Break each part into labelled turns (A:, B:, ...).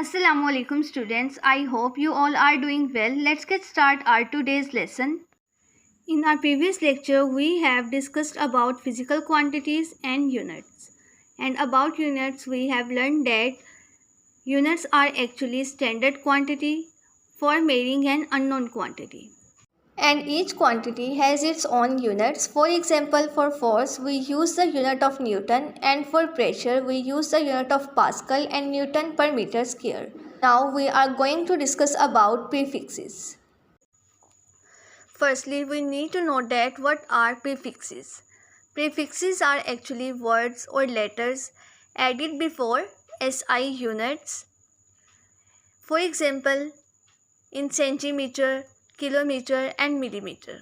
A: Assalamu alaikum students. I hope you all are doing well. Let's get start our today's lesson. In our previous lecture, we have discussed about physical quantities and units. And about units, we have learned that units are actually standard quantity for measuring an unknown quantity. And each quantity has its own units. For example, for force, we use the unit of Newton, and for pressure, we use the unit of Pascal and Newton per meter square. Now we are going to discuss about prefixes. Firstly, we need to know that what are prefixes. Prefixes are actually words or letters added before SI units. For example, in centimeter, kilometer and millimeter.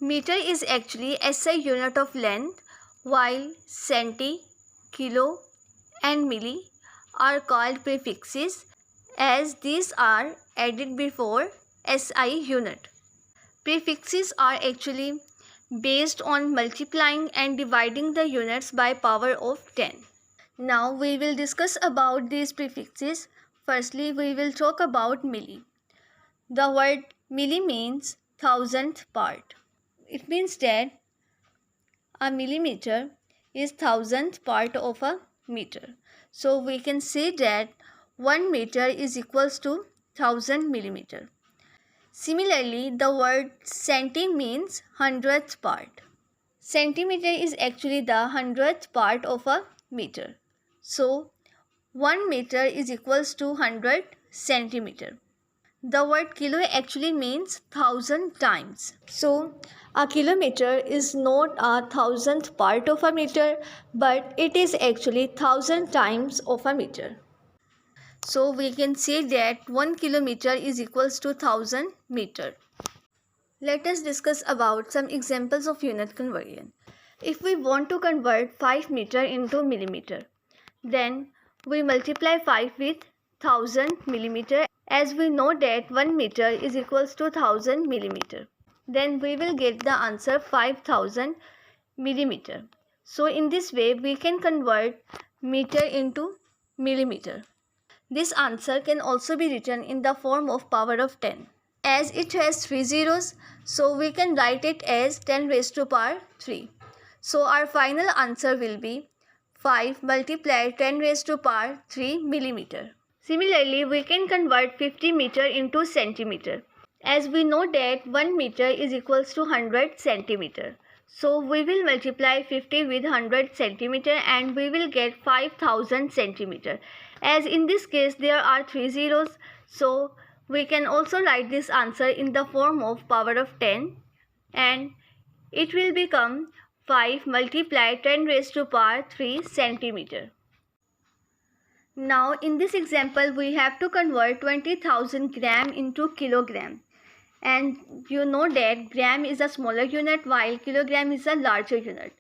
A: Meter is actually SI unit of length, while centi, kilo and milli are called prefixes as these are added before SI unit. Prefixes are actually based on multiplying and dividing the units by power of 10. Now we will discuss about these prefixes. Firstly, we will talk about milli. The word milli means thousandth part. It means that a millimeter is thousandth part of a meter. So we can say that 1 meter is equals to 1000 millimeter. Similarly, the word centi means hundredth part. Centimeter is actually the hundredth part of a meter. So 1 meter is equals to 100 centimeter. The word kilo actually means 1000 times. So, a kilometer is not a thousandth part of a meter, but it is actually 1000 times of a meter. So, we can say that 1 kilometer is equals to 1000 meter. Let us discuss about some examples of unit conversion. If we want to convert 5 meter into millimeter, then we multiply 5 with 1000 millimeter, as we know that 1 meter is equals to 1000 millimeter. Then we will get the answer 5000 millimeter. So in this way we can convert meter into millimeter. This answer can also be written in the form of power of 10. As it has 3 zeros, so we can write it as 10 raised to power 3. So our final answer will be 5 multiplied 10 raised to power 3 millimeter. Similarly, we can convert 50 meter into centimeter, as we know that 1 meter is equals to 100 centimeter. So we will multiply 50 with 100 centimeter and we will get 5000 centimeter. As in this case there are 3 zeros, so we can also write this answer in the form of power of 10, and it will become 5 multiplied 10 raised to power 3 centimeter. Now in this example we have to convert 20,000 gram into kilogram, and you know that gram is a smaller unit while kilogram is a larger unit.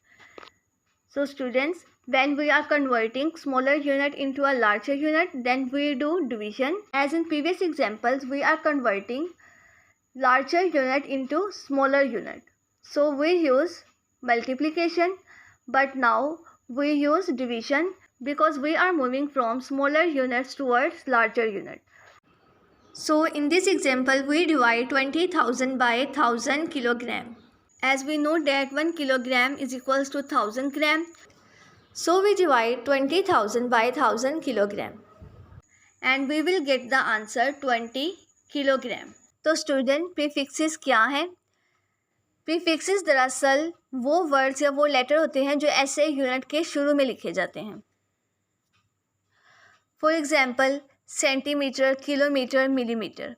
A: So students, when we are converting smaller unit into a larger unit, then we do division. As in previous examples, we are converting larger unit into smaller unit. So we use multiplication, but now we use division because we are moving from smaller units towards larger unit. So in this example, we divide 20,000 by 1000 kilogram. As we know that 1 kilogram is equals to 1000 gram, so we divide 20,000 by 1000 kilogram and we will get the answer 20 kilogram. तो student prefixes क्या हैं? Prefixes दरअसल वो words या वो letter होते हैं जो ऐसे यूनिट के शुरू में लिखे जाते हैं. For example centimetre, kilometre, millimetre.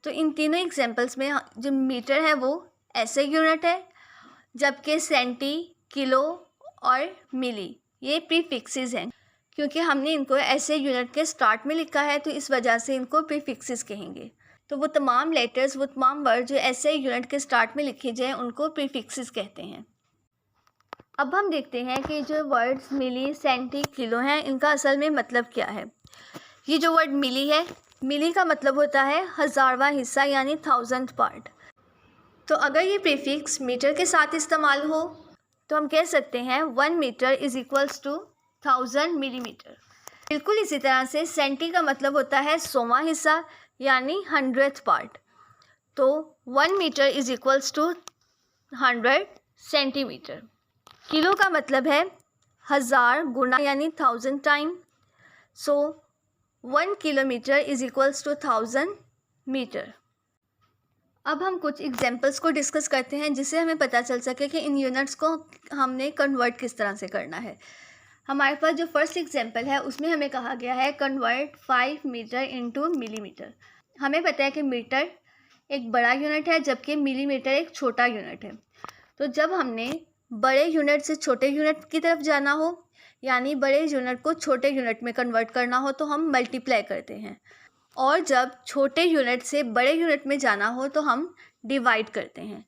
A: तो इन तीनों एग्जाम्पल्स में जो मीटर है वो ऐसे यूनिट है, जबकि सेंटी, किलो और मिली ये प्रीफिक्सेस हैं. क्योंकि हमने इनको ऐसे यूनिट के स्टार्ट में लिखा है तो इस वजह से इनको प्रीफिक्सेस कहेंगे. तो वो तमाम लेटर्स, वो तमाम वर्ड जो ऐसे यूनिट के स्टार्ट में लिखे जाएँ उनको प्रीफिक्सेस कहते हैं. अब हम देखते हैं कि जो वर्ड्स मिली, सेंटी, किलो हैं इनका असल में मतलब क्या है. ये जो वर्ड मिली है, मिली का मतलब होता है हज़ारवां हिस्सा यानी 1000th पार्ट. तो अगर ये प्रीफिक्स मीटर के साथ इस्तेमाल हो तो हम कह सकते हैं 1 meter is equals to 1000 millimeter. बिल्कुल इसी तरह से सेंटी का मतलब होता है 100वां हिस्सा यानी 100th पार्ट। तो 1 meter is equals to 100 centimeter. Kilo का मतलब है 1000 गुना यानी 1000 time. So 1 kilometer is equals to 1000 meter. अब हम कुछ एग्जांपल्स को डिस्कस करते हैं जिससे हमें पता चल सके कि इन यूनिट्स को हमने कन्वर्ट किस तरह से करना है। हमारे पास जो फर्स्ट एग्जांपल है उसमें हमें कहा गया है कन्वर्ट 5 मीटर इनटू मिलीमीटर। हमें पता है कि मीटर एक बड़ा यूनिट है जबकि मिलीमीटर एक छोटा यूनिट है। तो जब हमने बड़े यूनिट से छोटे यूनिट की तरफ जाना हो यानी बड़े यूनिट को छोटे यूनिट में कन्वर्ट करना हो तो हम मल्टीप्लाई करते हैं, और जब छोटे यूनिट से बड़े यूनिट में जाना हो तो हम डिवाइड करते हैं।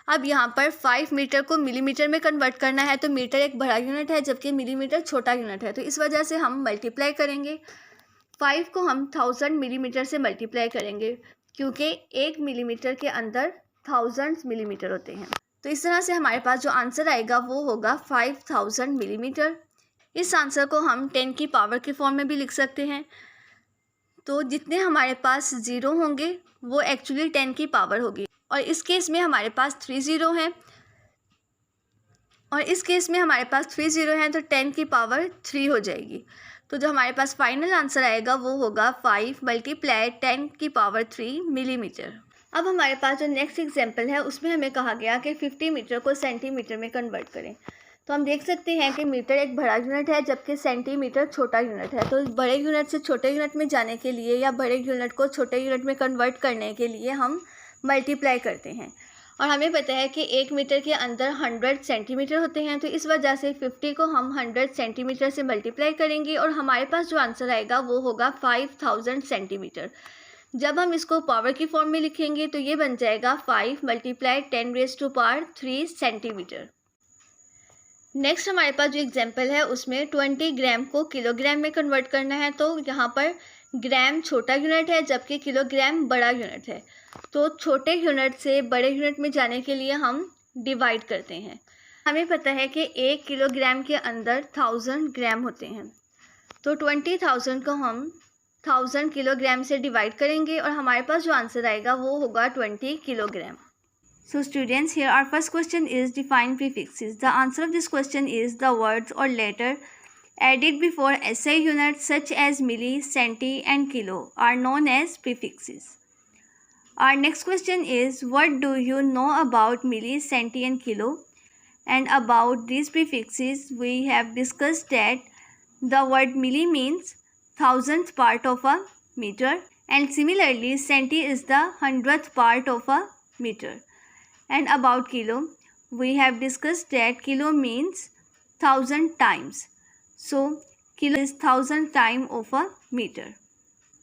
A: अब यहाँ पर 5 मीटर को मिलीमीटर में कन्वर्ट करना है तो मीटर एक बड़ा यूनिट है जबकि मिलीमीटर छोटा यूनिट है, तो इस वजह से हम मल्टीप्लाई करेंगे। 5 को हम 1000 मिलीमीटर से मल्टीप्लाई करेंगे क्योंकि 1 मिलीमीटर के अंदर 1000 मिलीमीटर होते हैं। तो इस तरह से हमारे पास जो आंसर आएगा वो होगा 5000 मिलीमीटर। इस आंसर को हम 10 की पावर के फॉर्म में भी लिख सकते हैं। तो जितने हमारे पास ज़ीरो होंगे वो एक्चुअली 10 की पावर होगी, और इस केस में हमारे पास 3 ज़ीरो हैं, और इस केस में हमारे पास 3 ज़ीरो हैं तो 10 की पावर 3 हो जाएगी। तो जो हमारे पास फाइनल आंसर आएगा वो होगा 5 मल्टीप्लाई 10 की पावर 3 मिलीमीटर। अब हमारे पास जो नेक्स्ट एग्जांपल है उसमें हमें कहा गया कि 50 मीटर को सेंटीमीटर में कन्वर्ट करें। तो हम देख सकते हैं कि मीटर एक बड़ा यूनिट है जबकि सेंटीमीटर छोटा यूनिट है। तो बड़े यूनिट से छोटे यूनिट में जाने के लिए या बड़े यूनिट को छोटे यूनिट में कन्वर्ट करने के लिए हम मल्टीप्लाई करते हैं, और हमें पता है कि 1 मीटर के अंदर 100 सेंटीमीटर होते हैं। तो इस वजह से 50 को हम 100 सेंटीमीटर से मल्टीप्लाई करेंगे और हमारे पास जो आंसर आएगा वो होगा 5000 सेंटीमीटर। जब हम इसको पावर की फॉर्म में लिखेंगे तो ये बन जाएगा 5 multiply 10 raise to power 3 centimeter. Next हमारे पास जो एग्जांपल है उसमें 20 ग्राम को किलोग्राम में कन्वर्ट करना है। तो यहाँ पर ग्राम छोटा यूनिट है जबकि किलोग्राम बड़ा यूनिट है। तो छोटे यूनिट से बड़े यूनिट में जाने के लिए हम डिवाइड करते हैं। हमें पता है कि 1 किलोग्राम के अंदर 1000 ग्राम होते हैं। तो 20,000 को हम 1000 किलोग्राम से डिवाइड करेंगे और हमारे पास जो आंसर आएगा वो होगा 20 kilogram. So students, here our first question is define prefixes. The answer of this question is the words or letter added before SI units such as milli, centi and kilo are known as prefixes. Our next question is what do you know about milli, centi and kilo? And about these prefixes we have discussed that the word milli means 1000th part of a meter, and similarly centi is the 100th part of a meter. And about kilo, we have discussed that kilo means 1000 times. So, kilo is 1000 time of a meter.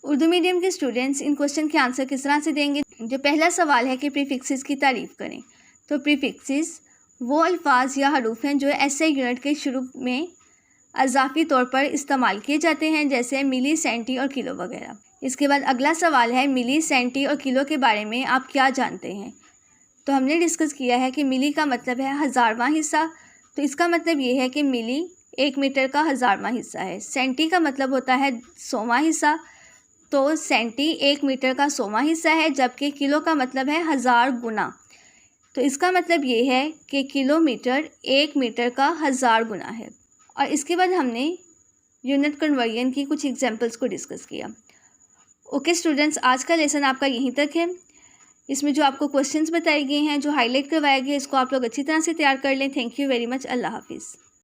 A: Urdu medium के students in question के answer किस तरह से देंगे? जो पहला सवाल है कि प्रीफिक्सेस की तारीफ़ करें। तो प्रीफिक्सेस वो अल्फाज या हरूफ हैं जो एसआई यूनिट के शुरू में अज़ाफ़ी तौर पर इस्तेमाल किए जाते हैं, जैसे मिली, सेंटी और किलो वगैरह। इसके बाद अगला सवाल है मिली, सेंटी और किलो के बारे में आप क्या जानते हैं? तो हमने डिस्कस किया है कि मिली का मतलब है 1000वां हिस्सा। तो इसका मतलब ये है कि मिली 1 मीटर का 1000वां हिस्सा है। सेंटी का मतलब होता है 100वां हिस्सा। तो सेंटी 1 मीटर का 100वां हिस्सा है, जबकि किलो का मतलब है 1000 गुना। तो इसका मतलब ये है कि किलोमीटर 1 मीटर का 1000 गुना है। और इसके बाद हमने यूनिट कन्वर्जन की कुछ एग्जांपल्स को डिस्कस किया। ओके स्टूडेंट्स, आज का लेसन आपका यहीं तक है। इसमें जो आपको क्वेश्चंस बताए गए हैं, जो हाईलाइट करवाए गए, इसको आप लोग अच्छी तरह से तैयार कर लें। Thank you very much. अल्लाह हाफिज़।